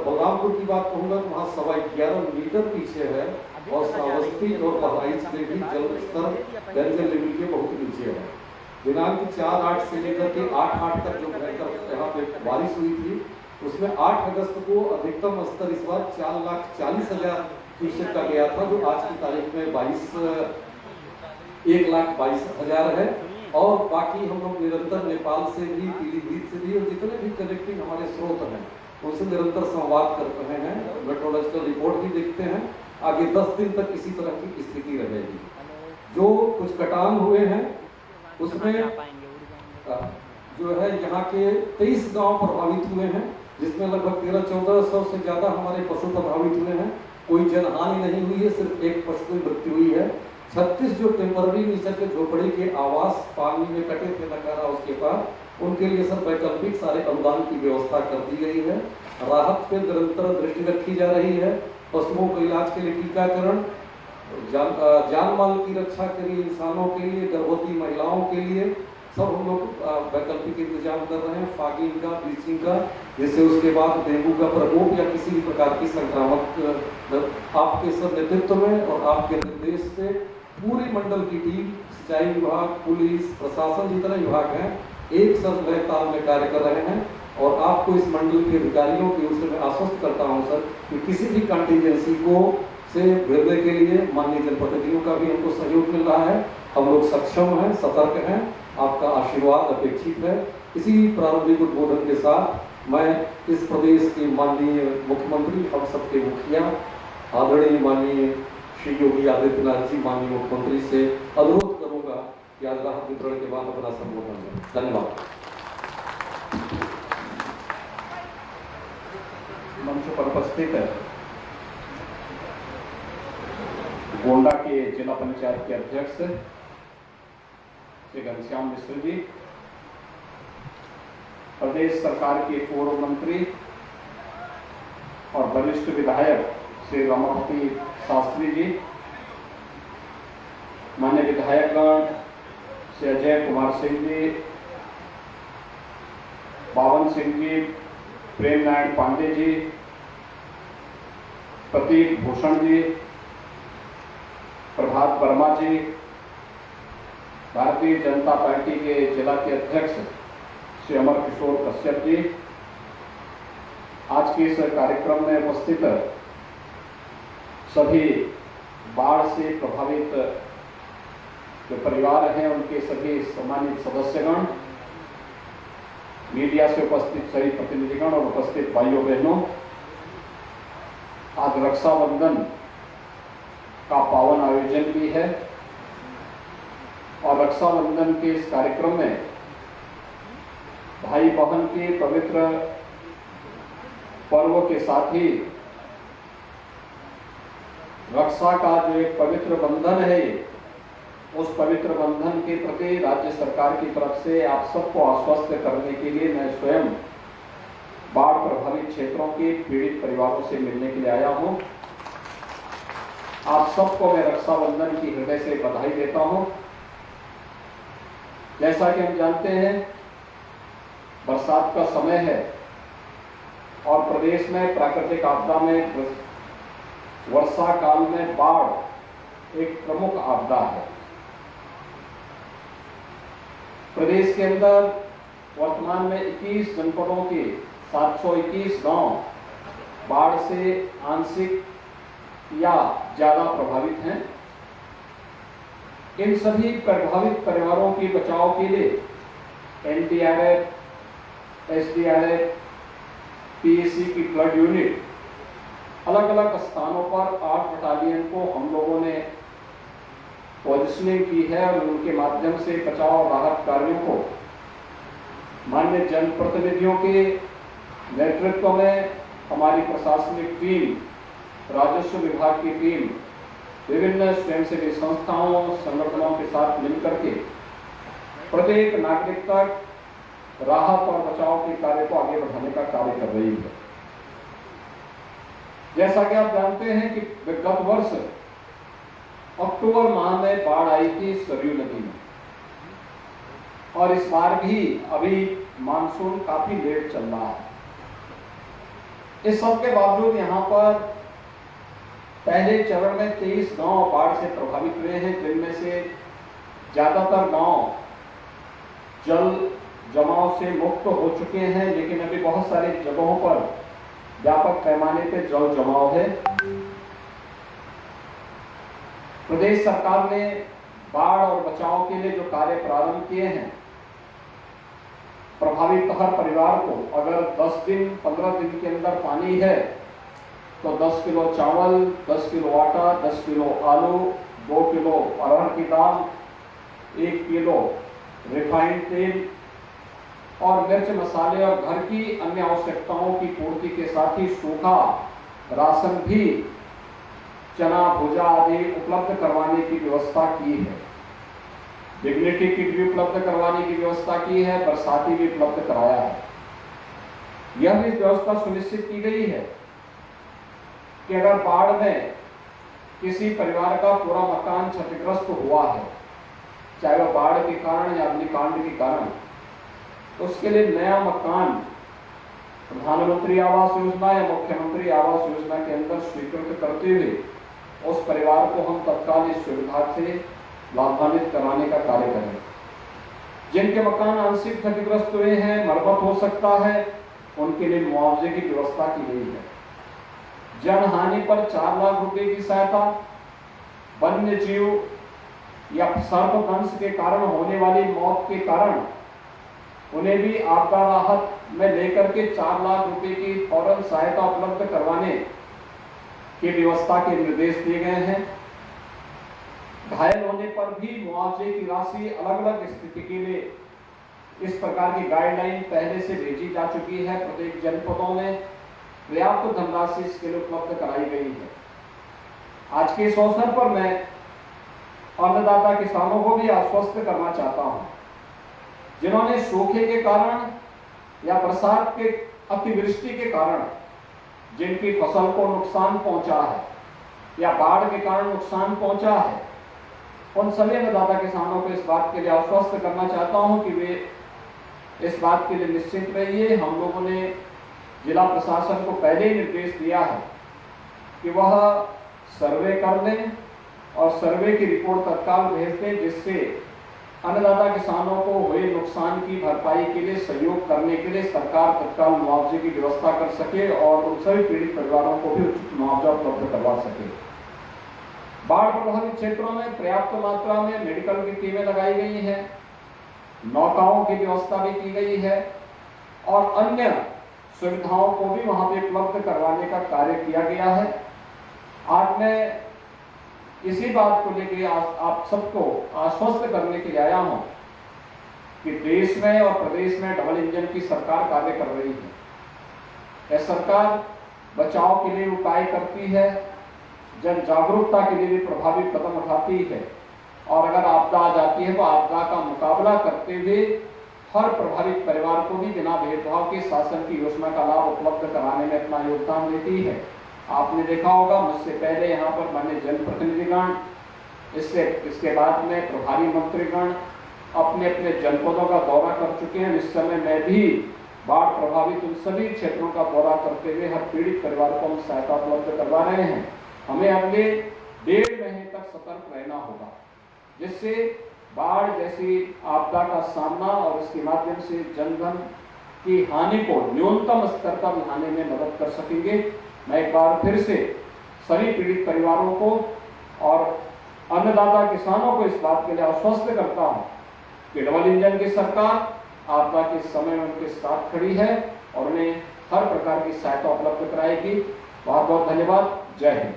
बलरामपुर की बात कहूँगा तो वहाँ 11.25 मीटर पीछे है और श्रावस्ती और बहराइच में भी जल स्तर डेंजर लेवल के बहुत नीचे है। दिनांक 4/8 से लेकर के 8/8 तक जो भयंकर यहाँ पे बारिश हुई थी उसमें 8 अगस्त को अधिकतम स्तर इस बार 4,40,000 क्यूसेक का गया था, जो आज की तारीख में 1,22,000 है। और बाकी हम लोग निरंतर नेपाल से भी, पीलीभीत से भी और जितने भी कनेक्टिंग हमारे स्रोत हैं उनसे निरंतर संवाद कर रहे हैं, मेट्रोलॉजिकल रिपोर्ट भी देखते हैं। आगे 10 दिन तक इसी तरह की स्थिति रहेगी। जो कुछ कटान हुए हैं उसमें जो है यहाँ के 23 गांव प्रभावित हुए हैं, जिसमें लगभग 1300-1400 से ज्यादा हमारे पशु प्रभावित हुए हैं। कोई जनहानि नहीं हुई है, सिर्फ एक पशु की मृत्यु हुई है। 36 जो टेम्पररी नेचर के झोपड़ी के आवास पानी में कटे थे नकारा उसके पास, उनके लिए सर वैकल्पिक सारे अनुदान की व्यवस्था कर दी गई है। राहत पे निरंतर दृष्टि रखी जा रही है। पशुओं के इलाज के लिए टीकाकरण, जान माल की रक्षा के लिए, इंसानों के लिए, गर्भवती महिलाओं के लिए सब हम लोग वैकल्पिक इंतजाम कर रहे हैं। फॉगिंग का, ब्लीचिंग का, जैसे उसके बाद डेंगू का प्रकोप या किसी भी प्रकार की संक्रामक आपके सब नेतृत्व में और आपके निर्देश से पूरी मंडल की टीम, सिंचाई विभाग, पुलिस, प्रशासन, जितने विभाग हैं एक साथ लय ताल में कार्य कर रहे हैं। और आपको इस मंडल के अधिकारियों की ओर से मैं आश्वस्त करता हूं सर कि किसी भी कंटीजेंसी को से भिड़ने के लिए माननीय जनप्रतिनिधियों का भी हमको सहयोग मिल रहा है। हम लोग सक्षम हैं, सतर्क हैं, आपका आशीर्वाद अपेक्षित है। इसी प्रारंभिक उद्बोधन के साथ मैं इस प्रदेश के माननीय मुख्यमंत्री, हम सबके मुखिया, आदरणीय माननीय श्री योगी आदित्यनाथ जी माननीय मुख्यमंत्री से अनुरोध करूंगा कि आज राहत वितरण के बाद अपना संबोधन करें। धन्यवाद। मंच पर उपस्थित गोंडा के जिला पंचायत के अध्यक्ष श्री घनश्याम मिश्र जी, प्रदेश सरकार के पूर्व मंत्री और वरिष्ठ विधायक श्री रमापति शास्त्री जी, मान्य विधायकगण श्री अजय कुमार सिंह जी, बावन सिंह जी, प्रेम नारायण पांडे जी, प्रतीक भूषण जी, प्रभात वर्मा जी, भारतीय जनता पार्टी के जिला के अध्यक्ष श्री अमर किशोर कश्यप जी, आज के इस कार्यक्रम में उपस्थित सभी बाढ़ से प्रभावित जो परिवार हैं उनके सभी सम्मानित सदस्यगण, मीडिया से उपस्थित सभी प्रतिनिधिगण और उपस्थित भाइयों बहनों, आज रक्षाबंधन का पावन आयोजन भी है और रक्षाबंधन के इस कार्यक्रम में भाई बहन के पवित्र पर्व के साथ ही रक्षा का जो एक पवित्र बंधन है, उस पवित्र बंधन के प्रति राज्य सरकार की तरफ से आप सबको आश्वस्त करने के लिए मैं स्वयं बाढ़ प्रभावित क्षेत्रों के पीड़ित परिवारों से मिलने के लिए आया हूं। आप सबको मैं रक्षाबंधन की हृदय से बधाई देता हूं। जैसा कि हम जानते हैं बरसात का समय है और प्रदेश में प्राकृतिक आपदा में वर्षा काल में बाढ़ एक प्रमुख आपदा है। प्रदेश के अंदर वर्तमान में 21 जनपदों के 721 गांव बाढ़ से आंशिक या ज्यादा प्रभावित हैं। इन सभी प्रभावित परिवारों के बचाव के लिए एनडीआरएफ, एसडीआरएफ, पीएसी की फ्लड यूनिट अलग अलग स्थानों पर 8 बटालियन को हम लोगों ने पोजिशनिंग की है और उनके माध्यम से बचाव और राहत कार्यों को माननीय जनप्रतिनिधियों के नेतृत्व में हमारी प्रशासनिक टीम, राजस्व विभाग की टीम, विभिन्न स्वयंसेवी संस्थाओं, संगठनों के साथ मिलकर के प्रत्येक नागरिक तक राहत और बचाव के कार्य को आगे बढ़ाने का कार्य कर रही है। जैसा कि आप जानते हैं कि गत वर्ष अक्टूबर माह में बाढ़ आई थी सरयू नदी में और इस बार भी अभी मानसून काफी लेट चल रहा है। इस सब के बावजूद यहाँ पर पहले चरण में 23 गांव बाढ़ से प्रभावित हुए हैं, जिनमें से ज्यादातर गांव जल जमाव से मुक्त हो चुके हैं, लेकिन अभी बहुत सारी जगहों पर व्यापक पैमाने पर जल जमाव है। प्रदेश सरकार ने बाढ़ और बचाव के लिए जो कार्य प्रारंभ किए हैं, प्रभावित हर परिवार को अगर 10 दिन 15 दिन के अंदर पानी है तो 10 किलो चावल, 10 किलो आटा, 10 किलो आलू, 2 किलो अरहर की दाल, 1 किलो रिफाइंड तेल और मिर्च मसाले और घर की अन्य आवश्यकताओं की पूर्ति के साथ ही सूखा राशन भी, चना भुजा आदि उपलब्ध करवाने की व्यवस्था की है। डिग्निटी किट भी उपलब्ध करवाने की व्यवस्था की है, बरसाती भी उपलब्ध कराया है। यह भी व्यवस्था सुनिश्चित की गई है कि अगर बाढ़ में किसी परिवार का पूरा मकान क्षतिग्रस्त हुआ है, चाहे वह बाढ़ के कारण या अग्निकांड के कारण, तो उसके लिए नया मकान प्रधानमंत्री आवास योजना या मुख्यमंत्री आवास योजना के अंदर स्वीकृत करते हुए उस परिवार को हम तत्काल इस सुविधा से लाभान्वित कराने का कार्य करें। जिनके मकान आंशिक क्षतिग्रस्त हुए हैं, मरम्मत हो सकता है, उनके लिए मुआवजे की व्यवस्था की गई है। जनहानि पर 4 लाख रुपए की सहायता, वन्य जीव या सर्पदंश के कारण होने वाली मौत के कारण उन्हें भी आपदा राहत में लेकर के 4 लाख रुपए की फौरन सहायता उपलब्ध करवाने की व्यवस्था के निर्देश दिए गए हैं। घायल होने पर भी मुआवजे की राशि अलग अलग स्थिति के लिए इस प्रकार की गाइडलाइन पहले से भेजी जा चुकी है। प्रत्येक जनपदों में पर्याप्त धनराशि इसके लिए उपलब्ध कराई गई है। आज के इस अवसर पर मैं अन्नदाता किसानों को भी आश्वस्त करना चाहता हूं, जिन्होंने सूखे के कारण या बरसात के अतिवृष्टि के कारण जिनकी फसल को नुकसान पहुंचा है या बाढ़ के कारण नुकसान पहुंचा है, उन सभी अन्नदाता किसानों को इस बात के लिए आश्वस्त करना चाहता हूं कि वे इस बात के लिए निश्चिंत रहिए। हम लोगों ने जिला प्रशासन को पहले ही निर्देश दिया है कि वह सर्वे कर लें और सर्वे की रिपोर्ट तत्काल भेज दें, जिससे अन्नदाता किसानों को हुए नुकसान की भरपाई के लिए सहयोग करने के लिए सरकार तत्काल मुआवजे की व्यवस्था कर सके और उन सभी पीड़ित परिवारों को भी उचित मुआवजा उपलब्ध करवा सके। बाढ़ प्रभावित क्षेत्रों में पर्याप्त मात्रा में मेडिकल की टीमें लगाई गई हैं, नौकाओं की व्यवस्था भी की गई है और अन्य सुविधाओं को भी वहां पे उपलब्ध करवाने का कार्य किया गया है। आज मैं इसी बात को लेकर आप सबको आश्वस्त करने के लिए आया हूं कि देश में और प्रदेश में डबल इंजन की सरकार कार्य कर रही है। यह सरकार बचाव के लिए उपाय करती है, जन जागरूकता के लिए भी प्रभावी कदम उठाती है और अगर आपदा आ जाती है तो आपदा का मुकाबला करते हुए हर प्रभावित परिवार को भी बिना भेदभाव के शासन की योजना का लाभ उपलब्ध कराने में अपना योगदान देती है। आपने देखा होगा, मुझसे पहले यहाँ पर माननीय जनप्रतिनिधिगण, इसके बाद में प्रभारी मंत्रीगण अपने अपने जनपदों का दौरा कर चुके हैं। इस समय मैं भी बाढ़ प्रभावित उन सभी क्षेत्रों का दौरा करते हुए हर पीड़ित परिवार को हम सहायता उपलब्ध करवा रहे हैं। हमें अगले 1.5 महीने तक सतर्क रहना होगा, जिससे बाढ़ जैसी आपदा का सामना और इसके माध्यम से जनधन की हानि को न्यूनतम स्तर पर लाने में मदद कर सकेंगे। मैं एक बार फिर से सभी पीड़ित परिवारों को और अन्नदाता किसानों को इस बात के लिए आश्वस्त करता हूं कि डबल इंजन की सरकार आपदा के समय में उनके साथ खड़ी है और उन्हें हर प्रकार की सहायता उपलब्ध कराएगी। बहुत बहुत धन्यवाद। जय हिंद।